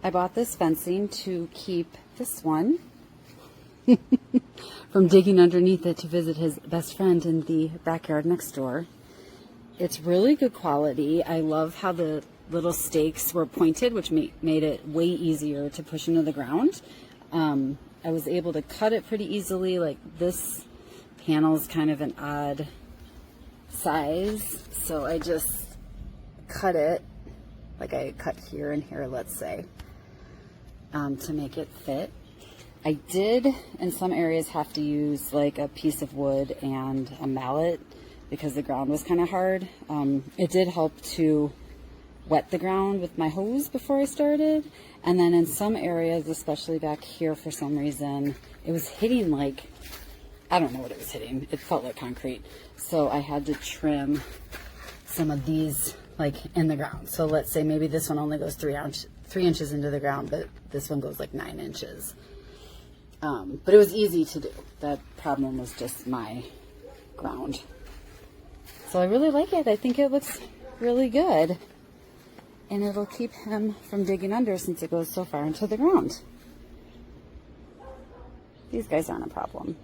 I bought this fencing to keep this one from digging underneath it to visit his best friend in the backyard next door. It's really good quality. I love how the little stakes were pointed, which made it way easier to push into the ground. I was able to cut it pretty easily. Like, this panel is kind of an odd size, so I just cut it, like I cut here and here, let's say, to make it fit. I did in some areas have to use like a piece of wood and a mallet because the ground was kind of hard. It did help to wet the ground with my hose before I started. And then in some areas, especially back here, for some reason, it was hitting like, I don't know what it was hitting. It felt like concrete. So I had to trim some of these like in the ground. So let's say maybe this one only goes 3 inches into the ground, but this one goes like 9 inches. But it was easy to do. The problem was just my ground. So I really like it. I think it looks really good. And it'll keep him from digging under since it goes so far into the ground. These guys aren't a problem.